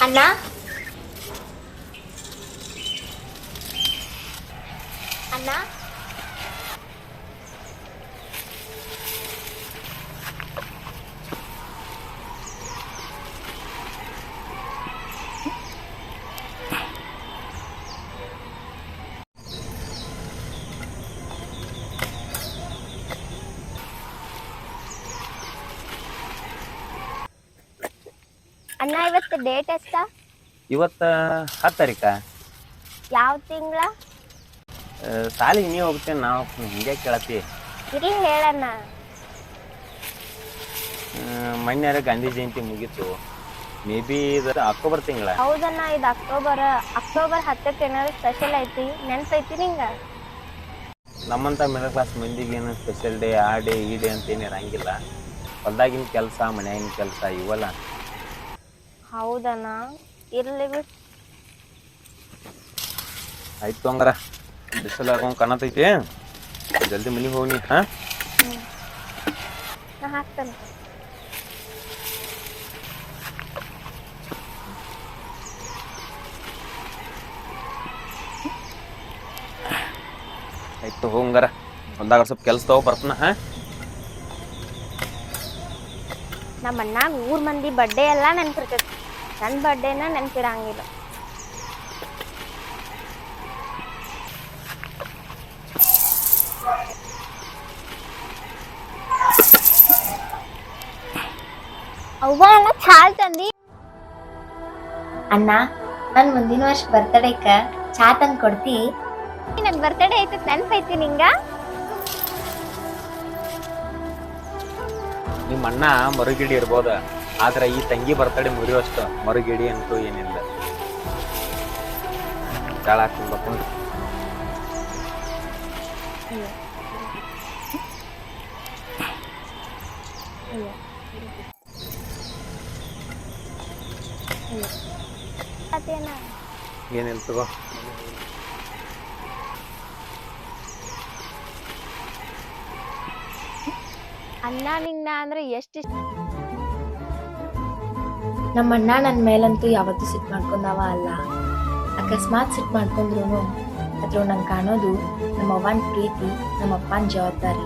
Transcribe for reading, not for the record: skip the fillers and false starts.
ಅಣ್ಣ ಅಣ್ಣ ಅಣ್ಣ ಇವತ್ತು ಡೇಟ್ ಎಷ್ಟ? ಇವತ್ತ 10 ತಾರೀಕ. ಯಾವ ತಿಂಗಳ? ಸಾಲಿಗೆ ನೀ ಹೋಗ್ತೇನೆ ನಾವು ಹಿಂಗೆ ಕೇಳತ್ತಿ. ಇರ್ಲಿ ಹೇಳಣ್ಣ. ಮೊನ್ನೆ ಗಾಂಧಿ ಜಯಂತಿ ಮುಗೀತು. ಮೇ ಬಿ ಇದು ಅಕ್ಟೋಬರ್ ತಿಂಗಳ. ಹೌದಣ್ಣ, ಇದು ಅಕ್ಟೋಬರ್ 10ಕ್ಕೆ ಏನಾದ್ರು ಸ್ಪೆಷಲ್ ಐತಿ? ನೆನ್ಪೈತಿ ನಿಂಗ? ನಮ್ಮಂತ ಮಿಡಲ್ ಕ್ಲಾಸ್ ಮಂದಿಗೆ ಏನು ಸ್ಪೆಷಲ್ ಡೇ ಆ ಡೇ ಈ ಡೇ ಅಂತ ಏನು ಇರಂಗಿಲ್ಲ. ಹೊಲ್ದಾಗಿನ ಕೆಲಸ ಮನ್ಯಾಗಿನ ಕೆಲಸ ಇವಲ್ಲ. ಹೌದಣ್ಣ, ಇರ್ಲಿ ಬಿಡು. ಆಯ್ತು ಹಂಗಾರ, ಬಿಸಿಲು ಹಾಕೊಂಡ್ ಕಾಣತೈತಿ, ಜಲ್ದಿ ಮನೆಗೆ ಹೋಗಿ. ಹಾ, ನಾ ಹಾಕ್ತೇನೆ. ಆಯ್ತು ಹೋಗಂಗಾರ, ಹೊಲ್ದಾಗ ಸ್ವಲ್ಪ ಕೆಲಸ ತಗೋ ಬರ್ತನ. ಹಾ, ನಮ್ಮ ಅಣ್ಣಾಗ ಊರ್ ಮಂದಿ ಬರ್ಡೇ ಎಲ್ಲ ನೆನ್ಪಿರ್ತೈತಿ, ನನ್ನ ಬರ್ಡೇನ ನೆನ್ಪಿರಂಗಿಲ್ಲ. ಅವ್ವ ಅಣ್ಣ ಚಾಲ್ ತಂದಿ. ಅಣ್ಣ, ನನ್ ಮುಂದಿನ ವರ್ಷ ಬರ್ತಡೇಕ ಚಾ ತಂದ್ ಕೊಡ್ತಿ? ನನ್ ಬರ್ತಡೇ ಐತಿ ನೆನ್ಪೈತಿ ನಿಂಗ? ನಿಮ್ಮ ಅಣ್ಣ ಮರುಗಿಡಿ ಇರ್ಬೋದ, ಆದ್ರೆ ಈ ತಂಗಿ ಬರ್ತಡೆ ಮುರಿಯೋಷ್ಟು ಮರುಗಿಡಿ ಅಂತೂ ಏನಿಲ್ಲ. ಚಾಳ ಹಾಕ್ತೀನಿ ಬರ್ಕೊಂಡು. ಏನಿಲ್ಲ ತಗೋ. ಅಣ್ಣ ನಿಂಗ ಅಂದ್ರೆ ಎಷ್ಟು ಇಷ್ಟ. ನಮ್ಮ ಅಣ್ಣ ನನ್ ಮೇಲಂತೂ ಯಾವತ್ತೂ ಸಿಟ್ ಮಾಡ್ಕೊಂಡವ ಅಲ್ಲ. ಅಕಸ್ಮಾತ್ ಸಿಟ್ ಮಾಡ್ಕೊಂಡ್ರು ಅದ್ರ ನಂಗೆ ಕಾಣೋದು ನಮ್ಮ ಅವ್ವನ ಪ್ರೀತಿ, ನಮ್ಮ ಅಪ್ಪನ ಜವಾಬ್ದಾರಿ.